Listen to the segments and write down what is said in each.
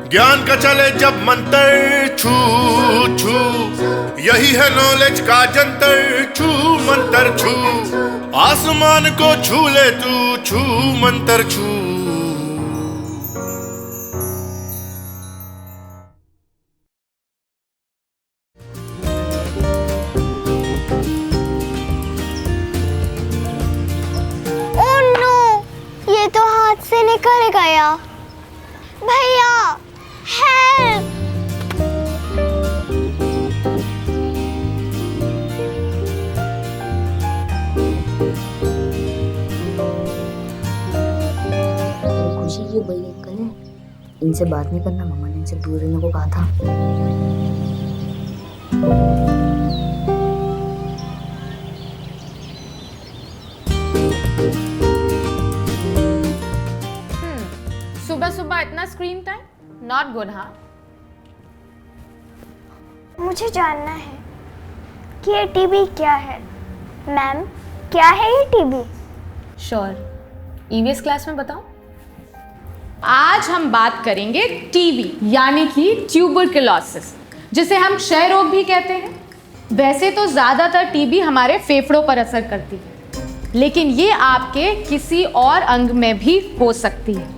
ज्ञान का चले जब मंत्र छू छू, यही है नॉलेज का जंतर छू मंतर छू, आसमान को छू ले तू छू मंतर छू। से निकल गया। भैया हेल्प। खुशी ये वही अंकल है, इनसे बात नहीं करना, मम्मा ने इनसे दूर रहने को कहा था। सुबह सुबह इतना स्क्रीन टाइम नॉट गुड। हाँ, मुझे जानना है कि ये टीवी क्या है। मैम, क्या है ये टीवी? श्योर, ईवीएस क्लास में बताऊं? आज हम बात करेंगे टीबी यानी कि ट्यूबरकुलोसिस, जिसे हम क्षय रोग भी कहते हैं। वैसे तो ज़्यादातर टीबी हमारे फेफड़ों पर असर करती है, लेकिन ये आपके किसी और अंग में भी हो सकती है।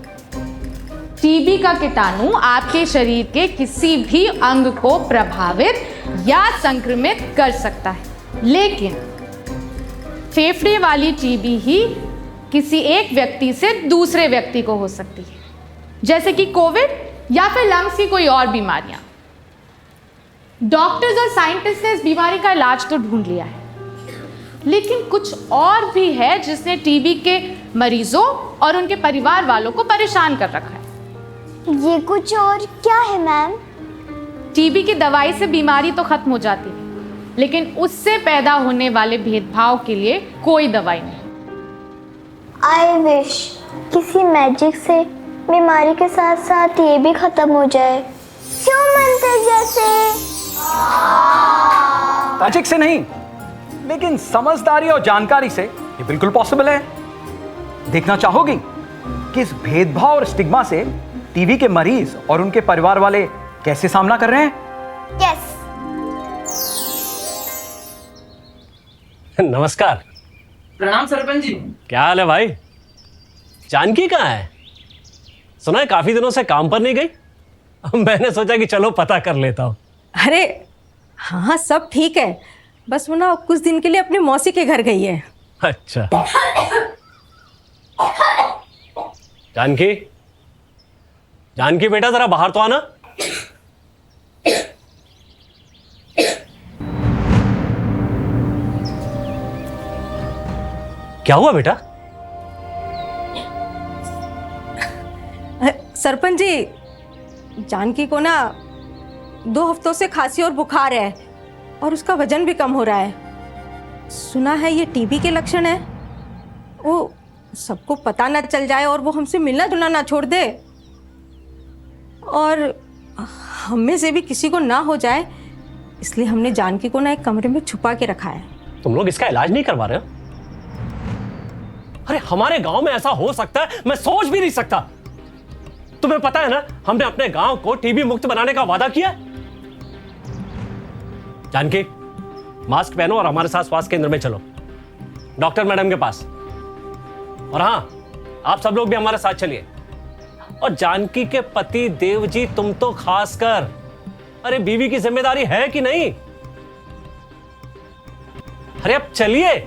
टीबी का कीटाणु आपके शरीर के किसी भी अंग को प्रभावित या संक्रमित कर सकता है, लेकिन फेफड़े वाली टीबी ही किसी एक व्यक्ति से दूसरे व्यक्ति को हो सकती है, जैसे कि कोविड या फिर लंग्स की कोई और बीमारियां। डॉक्टर्स और साइंटिस्ट ने इस बीमारी का इलाज तो ढूंढ लिया है, लेकिन कुछ और भी है जिसने टीबी के मरीजों और उनके परिवार वालों को परेशान कर रखा है। ये कुछ और क्या है मैम? टीबी की दवाई से बीमारी तो खत्म हो जाती है, लेकिन उससे पैदा होने वाले भेदभाव के लिए कोई दवाई नहीं। आई विश किसी मैजिक से बीमारी के साथ साथ ये भी खत्म हो जाए, क्यों मंत्र जैसे। मैजिक से नहीं, लेकिन समझदारी और जानकारी से ये बिल्कुल पॉसिबल है। देखना चाहोगी कि इस भेदभाव और स्टिग्मा से टीबी के मरीज और उनके परिवार वाले कैसे सामना कर रहे हैं? यस। नमस्कार। प्रणाम सरपंच जी। क्या हाल है भाई? जानकी कहाँ है? सुना है काफी दिनों से काम पर नहीं गई। मैंने सोचा कि चलो पता कर लेता हूँ। अरे हाँ, सब ठीक है, बस वो ना कुछ दिन के लिए अपनी मौसी के घर गई है। अच्छा। जानकी, जानकी बेटा जरा बाहर तो आना। क्या हुआ बेटा? सरपंच जी, जानकी को ना 2 हफ्तों से खांसी और बुखार है और उसका वजन भी कम हो रहा है। सुना है ये टीबी के लक्षण है। वो सबको पता ना चल जाए और वो हमसे मिलना जुलना ना छोड़ दे, और हम में से भी किसी को ना हो जाए, इसलिए हमने जानकी को ना एक कमरे में छुपा के रखा है। तुम लोग इसका इलाज नहीं करवा रहे हो? अरे हमारे गांव में ऐसा हो सकता है, मैं सोच भी नहीं सकता। तुम्हें पता है ना, हमने अपने गांव को टीबी मुक्त बनाने का वादा किया। जानकी, मास्क पहनो और हमारे साथ स्वास्थ्य केंद्र में चलो, डॉक्टर मैडम के पास। और हां, आप सब लोग भी हमारे साथ चलिए। और जानकी के पति देवजी, तुम तो खास कर, अरे बीवी की जिम्मेदारी है कि नहीं? अरे अब चलिए।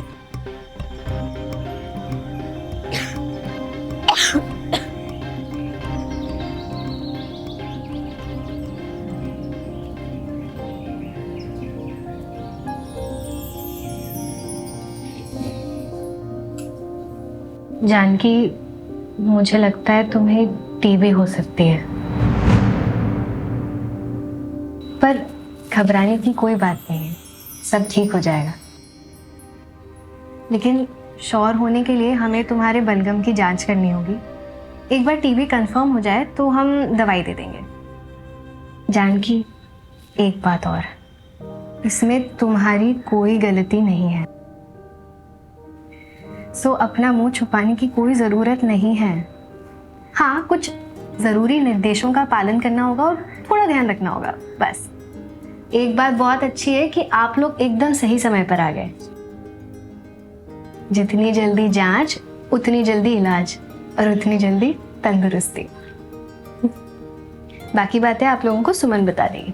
जानकी, मुझे लगता है तुम्हें टीबी हो सकती है, पर घबराने की कोई बात नहीं है, सब ठीक हो जाएगा। लेकिन श्योर होने के लिए हमें तुम्हारे बलगम की जांच करनी होगी। एक बार टीबी कंफर्म हो जाए तो हम दवाई दे देंगे। जानकी, एक बात और, इसमें तुम्हारी कोई गलती नहीं है, सो अपना मुंह छुपाने की कोई ज़रूरत नहीं है। हाँ, कुछ ज़रूरी निर्देशों का पालन करना होगा और थोड़ा ध्यान रखना होगा बस। एक बात बहुत अच्छी है कि आप लोग एकदम सही समय पर आ गए। जितनी जल्दी जांच उतनी जल्दी इलाज और उतनी जल्दी तंदुरुस्ती। बाकी बातें आप लोगों को सुमन बता देगी।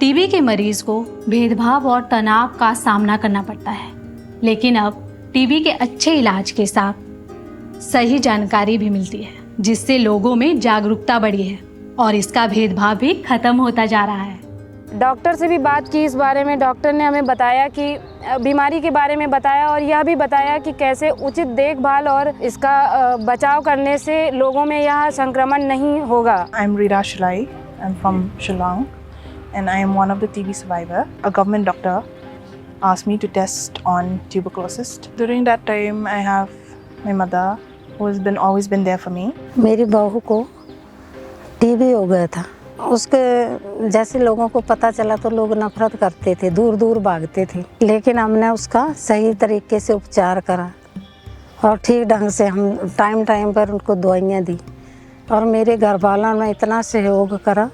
टीबी के मरीज को भेदभाव और तनाव का सामना करना पड़ता है, लेकिन अब टीबी के अच्छे इलाज के साथ सही जानकारी भी मिलती है, जिससे लोगों में जागरूकता बढ़ी है और इसका भेदभाव भी खत्म होता जा रहा है। डॉक्टर से भी बात की इस बारे में। डॉक्टर ने हमें बताया कि बीमारी के बारे में बताया और यह भी बताया कि कैसे उचित देखभाल और इसका बचाव करने से लोगों में यह संक्रमण नहीं होगा। I am Rira Shilai, I am from Shillong and I am one of the TB survivor. A government doctor asked me to test on tuberculosis. During that time, I have my mother who has always been there for me. मेरी बहू को TB हो गया था। उसके जैसे लोगों को पता चला तो लोग नफरत करते थे, दूर दूर भागते थे, लेकिन हमने उसका सही तरीके से उपचार करा और ठीक ढंग से हम टाइम टाइम पर उनको दवाइयाँ दी और मेरे घर वालों ने इतना सहयोग करा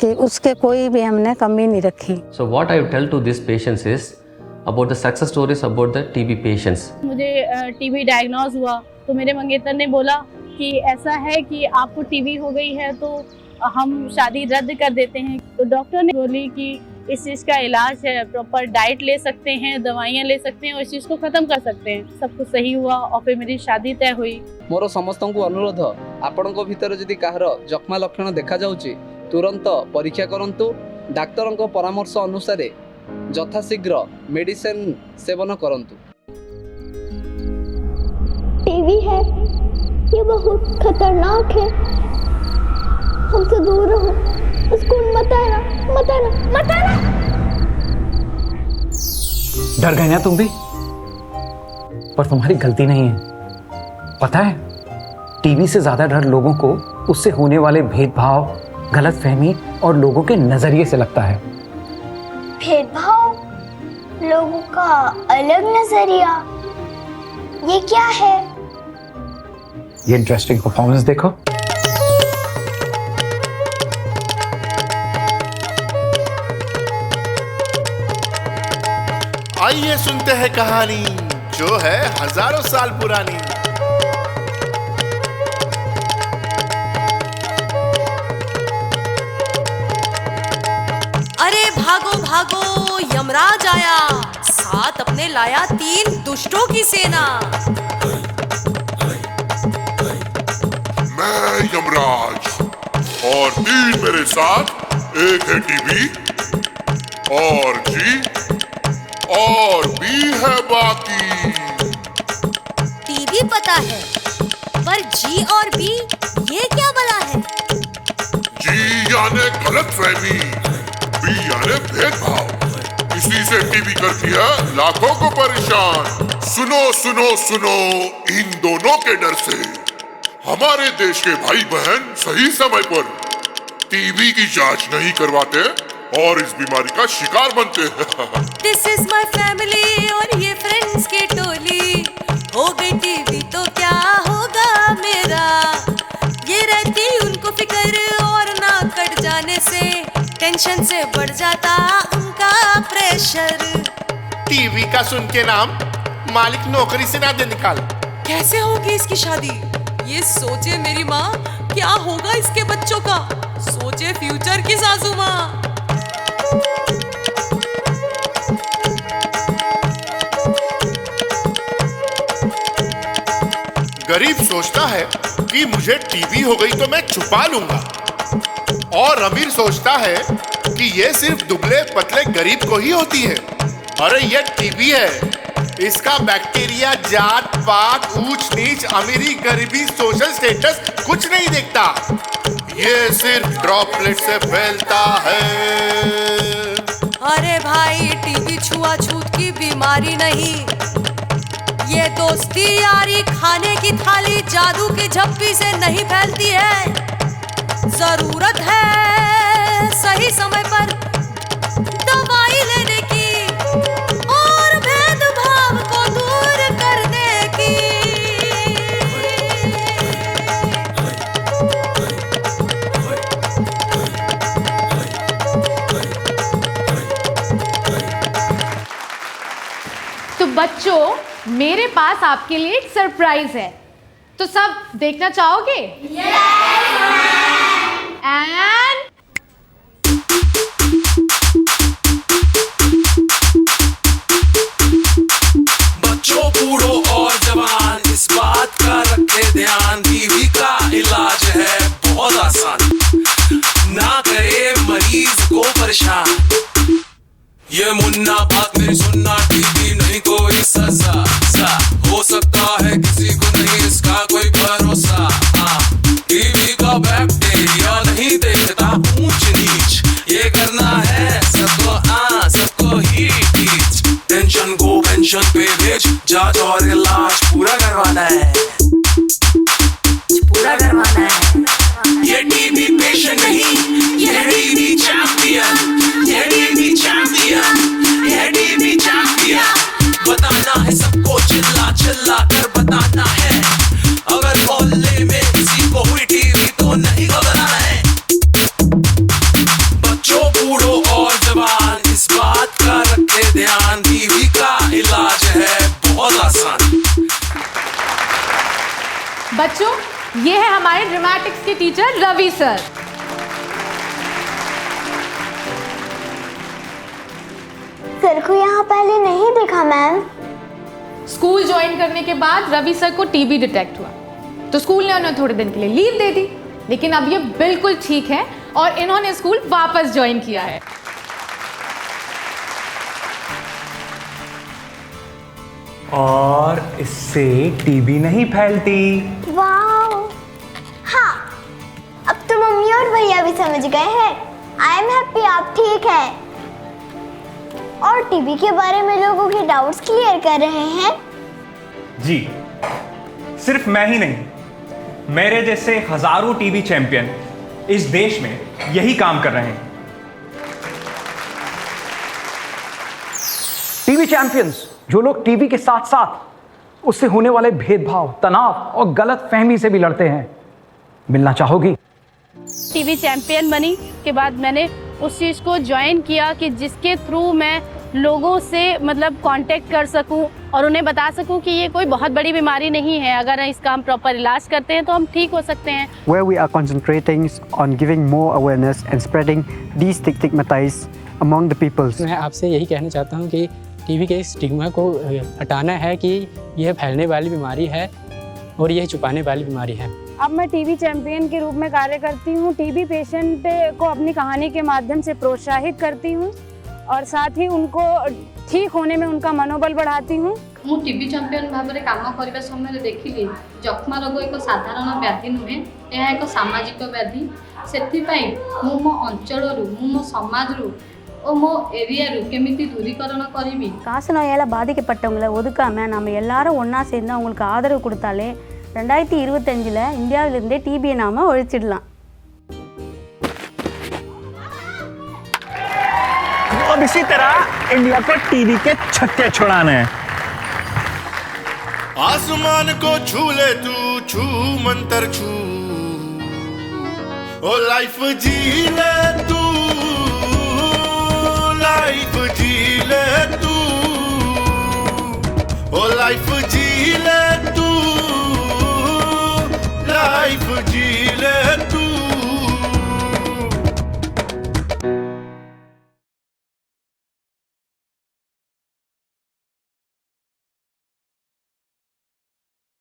कि उसके कोई भी हमने कमी नहीं रखी। So what I tell to these patients is about the success stories about the TB patients. मुझे टीबी डायग्नोज हुआ तो मेरे मंगेतर ने बोला कि ऐसा है कि आपको टीबी हो गई है तो हम शादी रद्द कर देते हैं। तो डॉक्टर ने बोली कि इस चीज़ का इलाज है, प्रॉपर डाइट ले सकते हैं, दवाइयाँ ले सकते हैं और इस चीज़ को ख़त्म कर सकते हैं। सब कुछ सही हुआ और फिर मेरी शादी तय हुई। मोर समस्त अनुरोध आपण भीतर जदि कहार जख्मा लक्षण देखा जाउची तुरंत परीक्षा करंतु। डाक्तर को परामर्श अनुसार यथाशीघ्र मेडिसिन सेवन करंतु। टीबी है, ये बहुत खतरनाक है, हमसे दूर रहो, उसको मत आना, मत आना, मत आना। डर गए ना तुम भी? पर तुम्हारी गलती नहीं है। पता है, टीबी से ज्यादा डर लोगों को उससे होने वाले भेदभाव, गलतफहमी और लोगों के नजरिए से लगता है। भेदभाव, लोगों का अलग नजरिया, ये क्या है? ये इंटरेस्टिंग परफॉर्मेंस देखो। आइए सुनते हैं कहानी जो है हजारों साल पुरानी। अरे भागो भागो, यमराज आया, साथ अपने लाया 3 दुष्टों की सेना। मैं यमराज और 3 मेरे साथ, एक है टीबी और जी और भी है बाकी। टीबी पता है, पर जी और बी ये क्या बला है? जी यानी गलतफहमी, बी यानी भेदभाव। इसी से टीबी करती है लाखों को परेशान। सुनो सुनो सुनो, इन दोनों के डर से हमारे देश के भाई बहन सही समय पर टीबी की जांच नहीं करवाते और इस बीमारी का शिकार बनते हैं। दिस इज माय फैमिली और ये फ्रेंड्स की टोली। हो गई टीबी तो क्या होगा मेरा, ये रहती उनको फिक्र और ना कट जाने से टेंशन से बढ़ जाता उनका प्रेशर। टीबी का सुन के नाम मालिक नौकरी से ना दे निकाल। कैसे होगी इसकी शादी, ये सोचे मेरी माँ, क्या होगा इसके बच्चों का, सोचे फ्यूचर की सासू माँ। गरीब सोचता है कि मुझे टीबी हो गई तो मैं छुपा लूंगा, और अमीर सोचता है कि ये सिर्फ दुबले पतले गरीब को ही होती है। अरे ये टीबी है, इसका बैक्टीरिया जात पात, ऊंच नीच, अमीरी गरीबी, सोशल स्टेटस कुछ नहीं देखता। ये सिर्फ ड्रॉपलेट से फैलता है। अरे भाई, टीबी छुआछूत की बीमारी नहीं, ये दोस्ती यारी खाने की थाली जादू की झप्पी से नहीं फैलती है। जरूरत है सही समय पर दवाई लेने की और भेदभाव को दूर करने की। बच्चों, मेरे पास आपके लिए एक सरप्राइज है, तो सब देखना चाहोगे? एंड बच्चों, बूढ़ों और जवान इस बात का रखे ध्यान, टीबी का इलाज है बहुत आसान, ना करे मरीज को परेशान। ये मुन्ना बात मेरी सुनना, टीबी नहीं कोई सजा सा, हो सकता है किसी को नहीं इसका कोई भरोसा। टीबी का बैक्टीरिया नहीं देखता ऊंच नीच, ये करना है सबको ही टीच। टेंशन को पेंशन पे भेज, जांच और इलाज पूरा करवाना है, पूरा करवाना है। ये टीबी पेशेंट नहीं, ये टीबी चैंपियन, ये टीबी चैंपियन, ये टीबी चैंपियन। बताना है सबको, चिल्ला चिल्ला कर बताना है, अगर मोहल्ले में किसी को हुई टीबी तो नहीं घबराना है। बच्चों, बूढ़ों और जवान इस बात का रखे ध्यान, टीबी का इलाज है बहुत आसान। बच्चों, ये है हमारे ड्रामेटिक्स के टीचर रवि सर। सर को यहाँ पहले नहीं देखा मैम। स्कूल ज्वाइन करने के बाद रवि सर को टीबी डिटेक्ट हुआ, तो स्कूल ने उन्हें थोड़े दिन के लिए लीव दे दी, लेकिन अब ये बिल्कुल ठीक है और इन्होंने स्कूल वापस ज्वाइन किया है। और इससे टीबी नहीं फैलती। वाह, हाँ, अब तो मम्मी और भैया भी समझ गए हैं। आई एम हैप्पी आप ठीक हैं और टीबी के बारे में लोगों के डाउट्स क्लियर कर रहे हैं। जी, सिर्फ मैं ही नहीं, मेरे जैसे हजारों टीबी चैंपियन इस देश में यही काम कर रहे हैं। टीबी चैंपियंस, जो लोग टीबी के साथ साथ उससे होने वाले भेदभाव, तनाव और गलत फहमी से भी लड़ते हैं, मिलना चाहोगी? टीबी चैंपियन बनी के बाद मैंने उस चीज़ को ज्वाइन किया कि जिसके थ्रू मैं लोगों से मतलब कांटेक्ट कर सकूं और उन्हें बता सकूं कि ये कोई बहुत बड़ी बीमारी नहीं है, अगर इसका हम प्रॉपर इलाज करते हैं तो हम ठीक हो सकते हैं। Where we are concentrating on giving more awareness and spreading destigmatize among the peoples. मैं आपसे यही कहना चाहता हूँ कि टीबी के स्टिग्मा को हटाना है कि यह फैलने वाली बीमारी है और यह छुपाने वाली बीमारी है। अब मैं टीबी चैंपियन के रूप में कार्य करती हूँ। टीबी पेशेंट को अपनी कहानी के माध्यम से प्रोत्साहित करती हूँ और साथ ही उनको ठीक होने में उनका मनोबल बढ़ाती हूँ। मु टीबी चैंपियन भाव में काम करने समय देखिली जक्ष्मा रोग एक साधारण व्याधि नुहे, यह एक सामाजिक व्याधि। से मो अंचल मो समाज और मो एरिया केमिति दूरीकरण करी। காச நோயால் பாதிக்கப்பட்டவங்களை ஒதுக்காம நம்ம எல்லாரும் ஒன்றா சேர்ந்து அவங்களுக்கு ஆதரவு கொடுத்தாலே 2025 இந்தியாவிலிருந்தே டிபியை நாம ஒழிச்சிடலாம்। अब इसी तरह इंडिया को टीबी के छक्के छुड़ाने हैं। आसमान को छू ले तू, छू मंतर छू, ओ लाइफ जी ले तू, लाइफ जी ले तू, ओ लाइफ जी ले तू, लाइफ जी ले